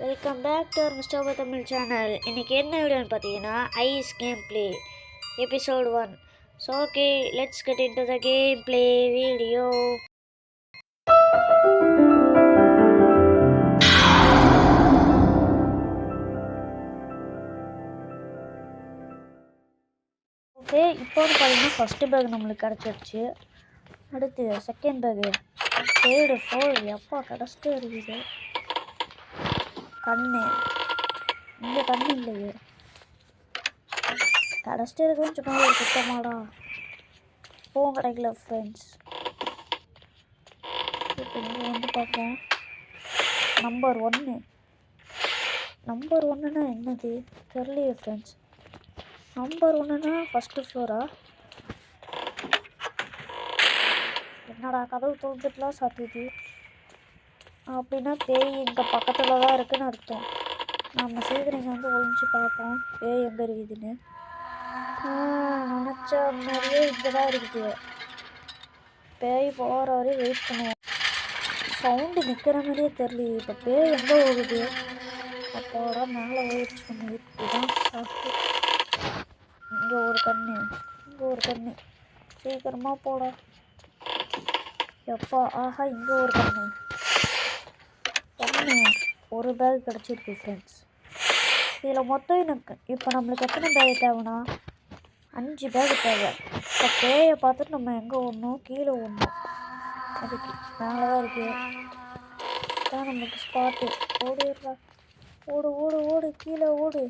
Welcome back to mister Tamil channel. இன்றைக்கி என்ன வீடியோன்னு பார்த்தீங்கன்னா ice game play episode 1. So okay, let's get into the game play video. Okay, இப்போ பார்த்தீங்கன்னா first back நம்மளுக்கு கிடச்சிருச்சு. அடுத்து செகண்ட் பேகு, தேர்டு, ஃபோர்டு, எப்பா கிடச்சிட்டே இருக்குது. கண்ணு இங்கே கண்ணு இல்லையே, கிடச்சிட்டே இருக்குன்னு சும்மா ஒரு சுத்தமாடா ஃபோன் கிடைக்கல ஃப்ரெண்ட்ஸ். இப்போ இங்கே வந்து பார்ப்போம். நம்பர் ஒன்றுனா என்னது தெரியலையே ஃப்ரெண்ட்ஸ். நம்பர் 1னா ஃபஸ்ட்டு ஃப்ளோரா? என்னடா கதவு தோந்துட்டுலாம் சாத்துது அப்படின்னா பேய் இங்கே பக்கத்தில் தான் இருக்குதுன்னு அர்த்தம். நம்ம சீக்கிரம் வந்து ஒழிஞ்சு பார்ப்போம் பேய் எங்கே இருக்குதுன்னு. நினச்ச மாதிரியே இங்கே தான் இருக்குது. பேய் போகிற வரையும் வெயிட் பண்ணுவோம். சவுண்டு நிற்கிற மாதிரியே தெரியலையே. இப்போ பேய் எங்கே போகுது? அப்போட மேலே ஓடிச்சு பண்ணி இதுதான் சாப்பிட்டு. இங்கே ஒரு கண்ணு, இங்கே ஒரு கண்ணு, சீக்கிரமாக போட எப்பா. ஆஹா, இங்கே ஒரு கண்ணு. ஒரு பேக் கிடச்சிருக்கு ஃப்ரெண்ட்ஸ். இதில் மொத்தம் எனக்கு இப்போ நம்மளுக்கு எத்தனை பேக் தேவைன்னா 5 பேக் தேவை. இப்போ பேயை பார்த்துட்டு நம்ம எங்கே ஓடணும்? கீழே ஓடணும். அதுக்கு மேலே தான் இருக்குது தான் நம்மளுக்கு ஸ்பாட்டு. ஓடிடுறா, ஓடு ஓடு ஓடு, கீழே ஓடு.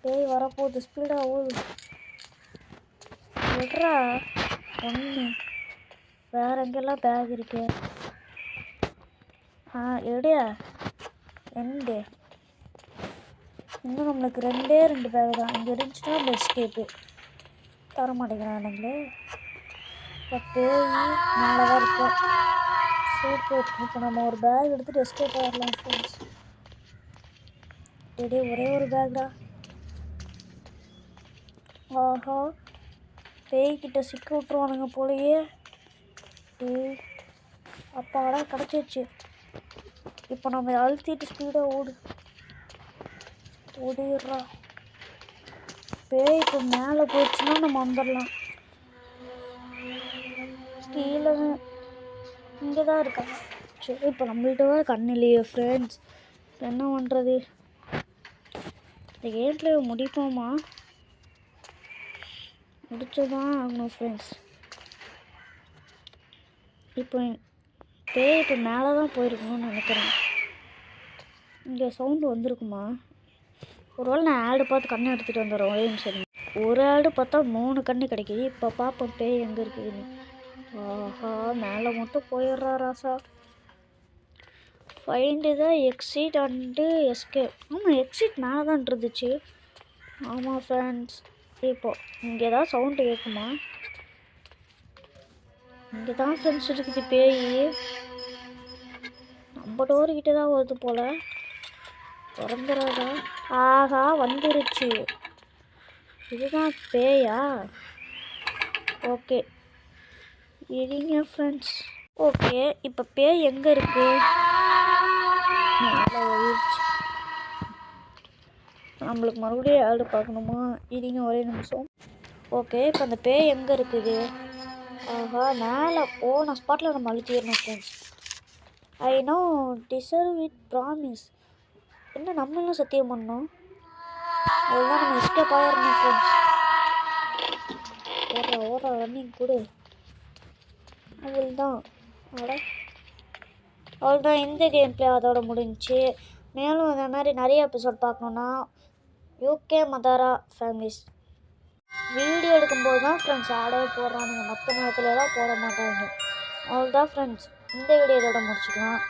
பேய் வரப்போகுது, ஸ்பீடாக ஓடு. விட்றா. 1 வேறு எங்கெல்லாம் பேக் இருக்கு? எடியா 2. இன்னும் நம்மளுக்கு 2 பேக் தான். இங்கே இருந்துச்சுன்னா நம்ம எஸ்கேப்பு. தர மாட்டேங்கிறானுங்களே. இப்போ பேய் மேலே தான் இருக்கும். சூப்பர். இப்போ நம்ம ஒரு பேக் எடுத்துகிட்டு எஸ்கேப் ஆகிடலாம் ஃப்ரெண்ட்ஸ். ஒரே ஒரு பேக் தான். ஆஹா, பேய்கிட்ட சிக்க விட்ருவானுங்க போலையே. அப்பாடா கிடச்சிருச்சு. இப்போ நம்ம அழுத்திட்டு ஸ்பீடாக ஓடிடுறா. பேய் இப்போ மேலே போச்சுன்னா நம்ம வந்துடலாம். கீழே இங்கே தான் இருக்கா. சரி, இப்போ நம்மள்கிட்ட தான் கண் இல்லையே ஃப்ரெண்ட்ஸ். என்ன பண்ணுறது? இந்த கேமில் முடிப்போமா? முடிச்சதான் ஆகணும் ஃப்ரெண்ட்ஸ். இப்போ பேய் இப்போ மேலே தான் போயிருக்கணும்னு நினைக்கிறேன். இங்கே சவுண்டு வந்திருக்குமா? ஒருவேளை நான் ஆடு பார்த்து கண்ணை எடுத்துகிட்டு வந்துடுறேன். ஒரே நிமிஷம். ஒரு ஆடு பார்த்தா 3 கண்ணு கிடைக்கிது. இப்போ பார்ப்போம் பேய் எங்கே இருக்குதுன்னு. ஆஹா, மேலே மட்டும் போயிடுறா ராசா. ஃபைண்டு தான் எக்ஸிட் அண்டு எஸ்கேப். ஆமாம், எக்ஸிட் மேலே தான் இருந்துச்சு. ஆமாம் ஃப்ரெண்ட்ஸ். இப்போ இங்கே தான் சவுண்டு கேட்குமா? இங்கே தான் ஃப்ரெண்ட்ஸ் இருக்குது பேய். நம்ம டோர்கிட்ட தான் வருது போல். திறந்துடாதா? ஆஹா, வந்துருச்சு. இதுதான் பேயா? ஓகே, இருங்க ஃப்ரெண்ட்ஸ். ஓகே, இப்போ பேய் எங்கே இருக்கு? நல்லா ஓடிடுச்சு. நம்மளுக்கு மறுபடியும் ஆடு பார்க்கணுமா? இருங்க ஒரே நிமிஷம். ஓகே, இப்போ அந்த பேய் எங்கே இருக்குது? ஆஹா, மேலே போன ஸ்பாட்டில் நம்ம அழுத்திடணும் friends. I know deserve it promise. என்ன நம்மளும் சத்தியம் பண்ணோம். அதுதான் நம்ம எஸ்கேப் ஆகிடணும் ஃப்ரெண்ட்ஸ். ஓடுறா ரன்னிங் கொடு. அவ்வளோதான். அவ்வளோதான், இந்த கேம் பிளே அதோட முடிஞ்சிச்சு. மேலும் இந்த மாதிரி நிறைய எபிசோட் பார்க்கணுன்னா யூகே மதாரா ஃபேமிலிஸ் வீடியோ எடுக்கும்போது தான் ஃப்ரெண்ட்ஸ் ஆடே போடுறானுங்க. மற்ற நேரத்துலலாம் போட மாட்டாங்க. அவ்வளோதான் ஃப்ரெண்ட்ஸ், இந்த வீடியோ இதோட முடிச்சுக்கலாம்.